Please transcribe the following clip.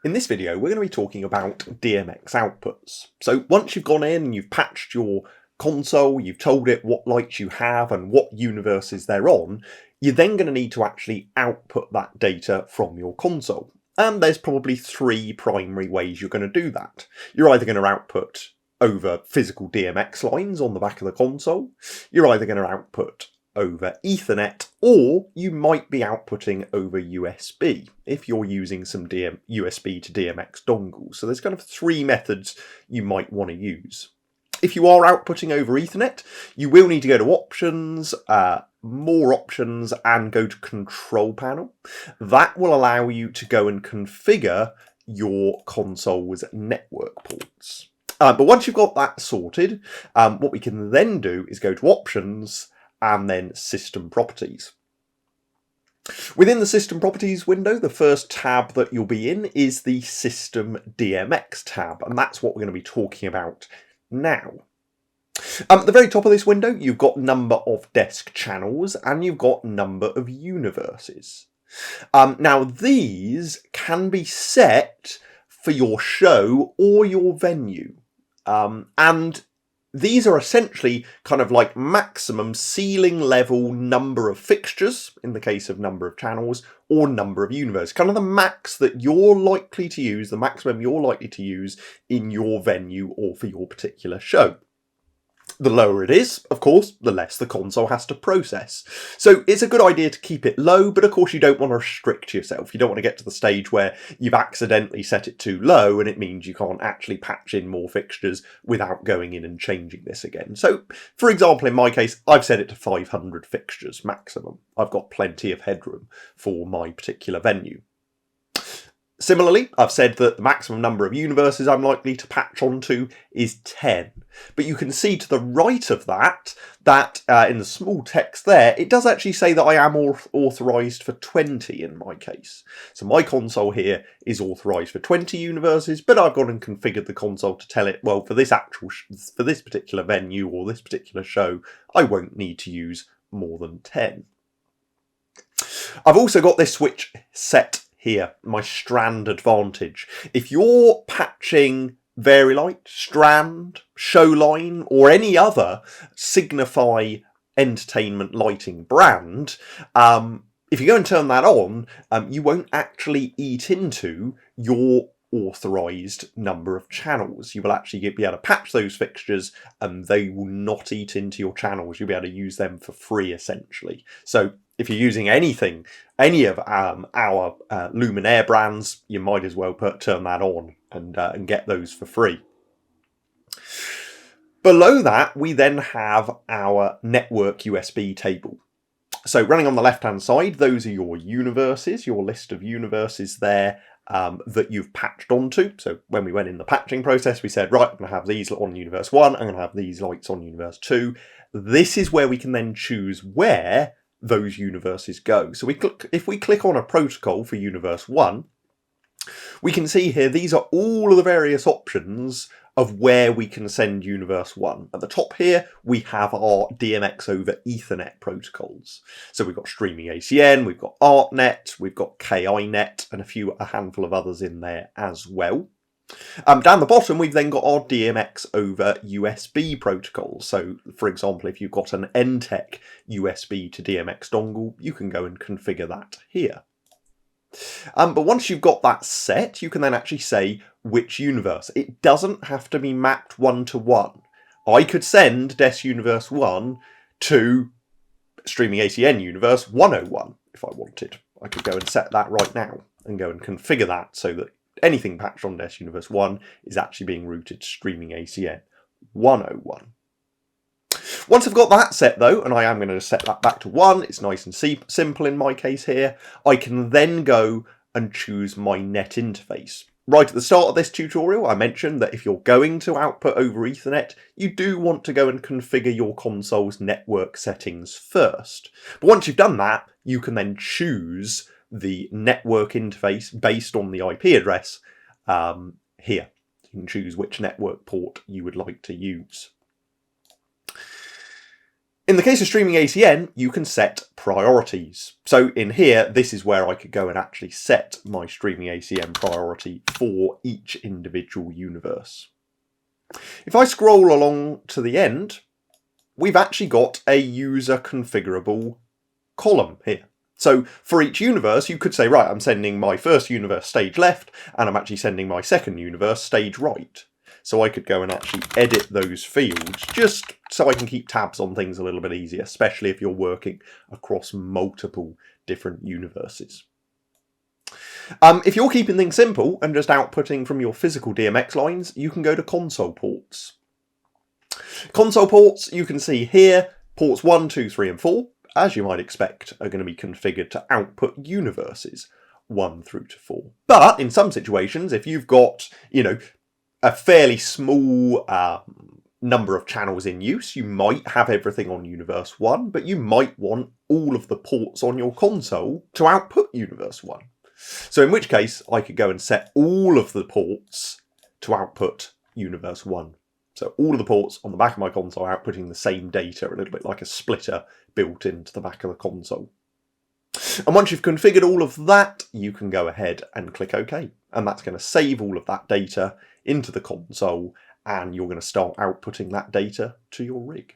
In this video, we're going to be talking about DMX outputs. So once you've gone in and you've patched your console, you've told it what lights you have and what universes they're on, you're then going to need to actually output that data from your console. And there's probably three primary ways you're going to do that. You're either going to output over physical DMX lines on the back of the console, you're either going to output over Ethernet, or you might be outputting over USB if you're using some USB to DMX dongles. So there's kind of three methods you might want to use. If you are outputting over Ethernet, you will need to go to options, more options, and go to control panel. That will allow you to go and configure your console's network ports. But once you've got that sorted, what we can then do is go to options and then system properties. Within the system properties window, the first tab that you'll be in is the system DMX tab, and that's what we're going to be talking about now. At the very top of this window, you've got number of desk channels and you've got number of universes. Now these can be set for your show or your venue, and these are essentially kind of like maximum ceiling level number of fixtures, in the case of number of channels, or number of universes. Kind of the max that you're likely to use, the maximum you're likely to use in your venue or for your particular show. The lower it is, of course, the less the console has to process. So it's a good idea to keep it low, but of course you don't want to restrict yourself. You don't want to get to the stage where you've accidentally set it too low and it means you can't actually patch in more fixtures without going in and changing this again. So, for example, in my case, I've set it to 500 fixtures maximum. I've got plenty of headroom for my particular venue. Similarly, I've said that the maximum number of universes I'm likely to patch onto is 10. But you can see to the right of that in the small text there, it does actually say that I am authorised for 20 in my case. So my console here is authorised for 20 universes, but I've gone and configured the console to tell it, well, for this particular venue or this particular show, I won't need to use more than 10. I've also got this switch set here, my strand advantage. If you're patching Vari-Lite, Strand, Showline, or any other Signify entertainment lighting brand, if you go and turn that on, you won't actually eat into your authorised number of channels. You will actually be able to patch those fixtures and they will not eat into your channels. You'll be able to use them for free, essentially. So if you're using any of our Luminaire brands, you might as well turn that on and get those for free. Below that, we then have our network USB table. So running on the left-hand side, those are your universes, your list of universes there that you've patched onto. So when we went in the patching process, we said, right, I'm going to have these on universe 1, I'm going to have these lights on universe 2. This is where we can then choose where those universes go. So if we click on a protocol for universe 1, we can see here these are all of the various options of where we can send universe 1. At the top here we have our DMX over Ethernet protocols. So we've got streaming ACN, we've got ArtNet, we've got KINet, and a handful of others in there as well. Down the bottom, we've then got our DMX over USB protocols. So, for example, if you've got an NTEC USB to DMX dongle, you can go and configure that here. But once you've got that set, you can then actually say which universe. It doesn't have to be mapped one-to-one. I could send DES Universe 1 to Streaming ACN Universe 101 if I wanted. I could go and set that right now and go and configure that so that anything patched on DES Universe 1 is actually being routed to Streaming ACN 101. Once I've got that set though, and I am going to set that back to 1, it's nice and simple in my case here, I can then go and choose my net interface. Right at the start of this tutorial, I mentioned that if you're going to output over Ethernet, you do want to go and configure your console's network settings first. But once you've done that, you can then choose the network interface based on the IP address here. You can choose which network port you would like to use. In the case of streaming ACN, you can set priorities. So in here, this is where I could go and actually set my streaming ACN priority for each individual universe. If I scroll along to the end, we've actually got a user configurable column here. So for each universe, you could say, right, I'm sending my first universe stage left, and I'm actually sending my second universe stage right. So I could go and actually edit those fields just so I can keep tabs on things a little bit easier, especially if you're working across multiple different universes. If you're keeping things simple and just outputting from your physical DMX lines, you can go to console ports. Console ports, you can see here, ports 1, 2, 3 and 4, as you might expect, are going to be configured to output universes 1 through to 4. But in some situations, if you've got, a fairly small number of channels in use, you might have everything on universe 1, but you might want all of the ports on your console to output universe 1. So in which case, I could go and set all of the ports to output universe 1. So all of the ports on the back of my console outputting the same data, a little bit like a splitter built into the back of the console. And once you've configured all of that, you can go ahead and click OK. And that's going to save all of that data into the console, and you're going to start outputting that data to your rig.